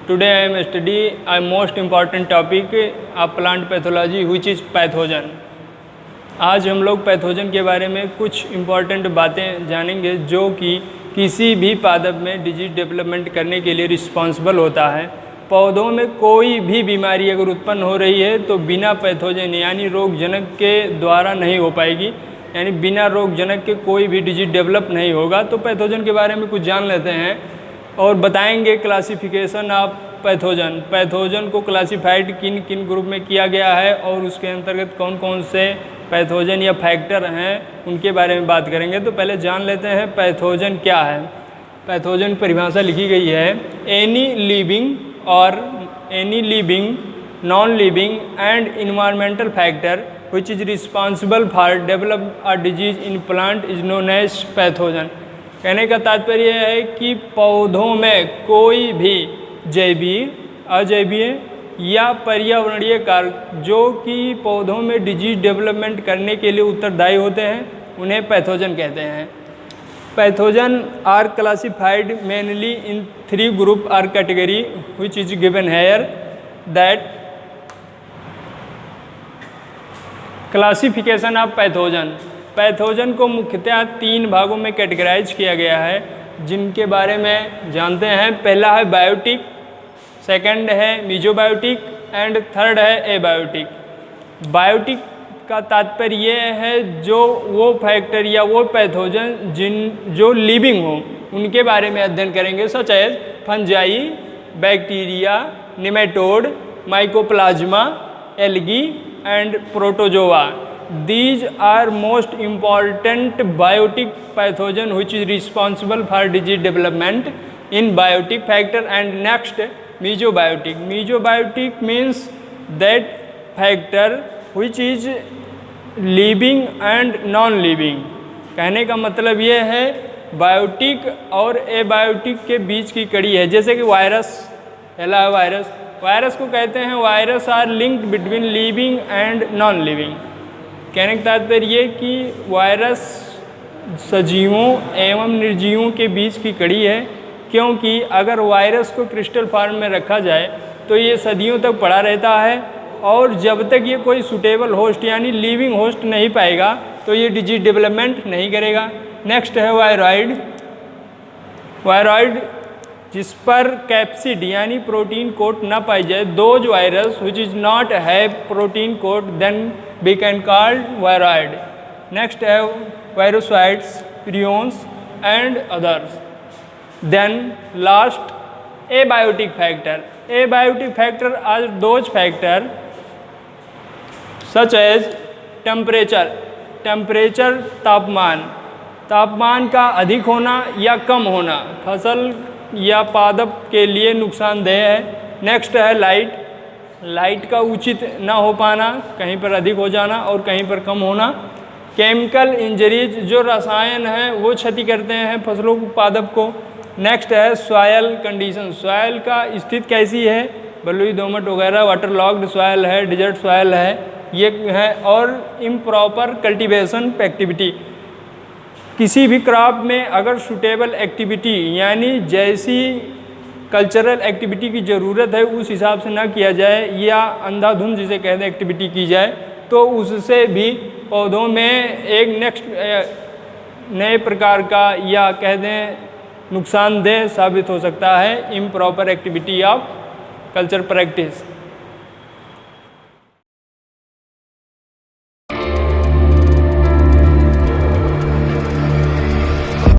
Today I am study a most important topic of plant pathology which is pathogen। आज हम लोग pathogen के बारे में कुछ इम्पॉर्टेंट बातें जानेंगे जो कि किसी भी पादप में डिजीज डेवलपमेंट करने के लिए रिस्पॉन्सिबल होता है। पौधों में कोई भी बीमारी अगर उत्पन्न हो रही है तो बिना पैथोजन यानी रोगजनक के द्वारा नहीं हो पाएगी, यानी बिना रोगजनक के कोई भी डिजीज डेवलप नहीं होगा। तो पैथोजन के बारे में कुछ जान लेते हैं और बताएंगे क्लासिफिकेशन ऑफ पैथोजन। पैथोजन को क्लासिफाइड किन किन ग्रुप में किया गया है और उसके अंतर्गत कौन कौन से पैथोजन या फैक्टर हैं उनके बारे में बात करेंगे। तो पहले जान लेते हैं पैथोजन क्या है। पैथोजन परिभाषा लिखी गई है, एनी लिविंग और any living non living and environmental factor which is responsible for develop a disease in plant is known as pathogen। कहने का तात्पर्य है कि पौधों में कोई भी जैवीय, अजैवीय या पर्यावरणीय कारक जो कि पौधों में डिजीज डेवलपमेंट करने के लिए उत्तरदायी होते हैं उन्हें पैथोजन कहते हैं। Pathogen are classified mainly in 3 group or category which is given here that classification of pathogen. Pathogen को मुख्यतः 3 भागों में कैटेगराइज किया गया है जिनके बारे में जानते हैं। पहला है बायोटिक, सेकंड है मीजोबायोटिक एंड थर्ड है एबायोटिक। बायोटिक का तात्पर्य ये है जो वो फैक्टर या वो पैथोजन जो लिविंग हो उनके बारे में अध्ययन करेंगे, such as fungi, bacteria, nematode, mycoplasma, algae and protozoa। These are most important biotic pathogen which is responsible for disease development in biotic factor। And next mesobiotic। Mesobiotic means that factor which is living and non living। कहने का मतलब ये है biotic और abiotic के बीच की कड़ी है। जैसे कि वायरस, पहला है वायरस। वायरस को कहते हैं virus are linked between living and non living. कहने का तात्पर्य ये कि वायरस सजीवों एवं निर्जीवों के बीच की कड़ी है, क्योंकि अगर वायरस को क्रिस्टल फॉर्म में रखा जाए तो ये सदियों तक पड़ा रहता है और जब तक ये कोई सूटेबल होस्ट यानी लिविंग होस्ट नहीं पाएगा तो ये डिजीज डेवलपमेंट नहीं करेगा। नेक्स्ट है वायरॉइड। वायरॉइड जिस पर कैप्सिड यानी प्रोटीन कोट ना पाई जाए, those virus which is not have protein coat then we can called viroid. Next है virusoids, prions and others. Then last abiotic factor. Abiotic factor are those factor such as temperature. Temperature तापमान, तापमान का अधिक होना या कम होना फसल या पादप के लिए नुकसानदेह है। नेक्स्ट है लाइट। लाइट का उचित ना हो पाना, कहीं पर अधिक हो जाना और कहीं पर कम होना। केमिकल इंजरीज, जो रसायन हैं वो क्षति करते हैं फसलों को, पादप को। नेक्स्ट है सॉयल कंडीशन। सॉयल का स्थिति कैसी है, बलुई, दोमट वगैरह, वाटर लॉक्ड सॉयल है, डिजर्ट सॉयल है, ये है। और इम्प्रॉपर कल्टीवेशन एक्टिविटी। किसी भी क्रॉप में अगर सूटेबल एक्टिविटी यानी जैसी कल्चरल एक्टिविटी की ज़रूरत है उस हिसाब से ना किया जाए या अंधाधुंध जिसे कहते हैं एक्टिविटी की जाए तो उससे भी पौधों में एक नेक्स्ट नए प्रकार का या कह दें नुकसानदेह साबित हो सकता है improper activity of culture practice.